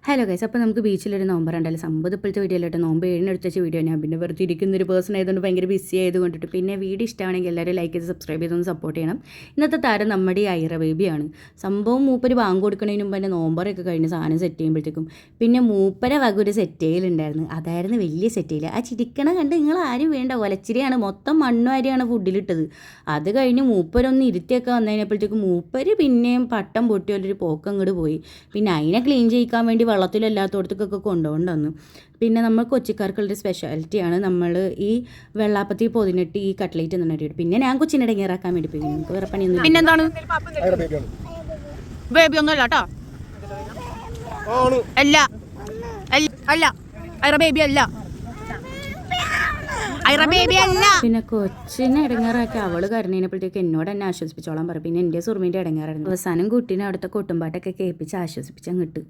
Hello guys, അപ്പോൾ നമുക്ക് ബീച്ചിലൊരു നോമ്പറുണ്ടല്ലോ. സംഭവം ഇപ്പോഴത്തെ വീഡിയോയിലോട്ട് നോമ്പ് 7 എടുത്ത വീഡിയോ. ഞാൻ പിന്നെ വെറുതെ ഇരിക്കുന്നൊരു പേഴ്സൺ ആയതുകൊണ്ട് ഭയങ്കര ബിസി ആയതുകൊണ്ടിട്ട് പിന്നെ വീഡിയോ ഇഷ്ടമാണെങ്കിൽ എല്ലാവരും ലൈക്ക് ചെയ്ത് സബ്സ്ക്രൈബ് ചെയ്തൊന്ന് സപ്പോർട്ട് ചെയ്യണം. ഇന്നത്തെ താരം നമ്മുടെ ഈ ഐറ ബേബിയാണ്. സംഭവം മൂപ്പര് ബാങ്ക് കൊടുക്കണതിന് മുമ്പ് തന്നെ നോമ്പറൊക്കെ കഴിഞ്ഞ് സാധനം സെറ്റ് ചെയ്യുമ്പോഴത്തേക്കും പിന്നെ മൂപ്പര വക ഒരു സെറ്റ് ചെയ്യലുണ്ടായിരുന്നു. അതായിരുന്നു വലിയ സെറ്റ് ചെയ്യൽ. ആ ചിരിക്കണ കണ്ട് നിങ്ങൾ ആരും വേണ്ട, ഒലച്ചിരിയാണ് മൊത്തം മണ്ണും അരിയാണ് ഫുഡിലിട്ടത്. അത് കഴിഞ്ഞ് മൂപ്പരൊന്ന് ഇരുത്തിയൊക്കെ വന്നതിനപ്പോഴത്തേക്കും മൂപ്പര് പിന്നെയും പട്ടം പൊട്ടിയൊരു പോക്കങ്ങോട്ട് പോയി. പിന്നെ അതിനെ ക്ലീൻ ചെയ്യിക്കാൻ വേണ്ടി വെള്ളത്തിലെല്ലാത്തോടത്തേക്കൊക്കെ കൊണ്ടുപോകണ്ടെന്ന്. പിന്നെ നമ്മൾ കൊച്ചിക്കാർക്കുള്ളൊരു സ്പെഷ്യാലിറ്റിയാണ് നമ്മൾ ഈ വെള്ളാപ്പത്തി പൊതിനിട്ട് ഈ കട്ട്ലേറ്റ് എന്നിട്ട്. പിന്നെ ഞാൻ കൊച്ചിനെ ഇടങ്ങേറാക്കാൻ വേണ്ടി പോയി. നമുക്ക് വേറെ പണിയൊന്നും. പിന്നെന്താണ് ബേബി ഒന്നും അല്ല കേട്ടോ, അല്ല അല്ല ഐറ ബേബി അല്ല, ഐറ ബേബി അല്ല. പിന്നെ കൊച്ചിനെ ഇടങ്ങാറാക്കി അവള് കരഞ്ഞപ്പോഴത്തേക്ക് എന്നോട് എന്നെ ആശ്വസിപ്പിച്ചോളാൻ പറയും. പിന്നെ എൻ്റെ സുറുമിൻ്റെ ഇടങ്ങാറായിരുന്നു. അവസാനം കുട്ടീനെ അവിടുത്തെ കൊട്ടുംപാട്ടൊക്കെ കേൾപ്പിച്ച് ആശ്വസിപ്പിച്ചങ്ങ് കിട്ടും.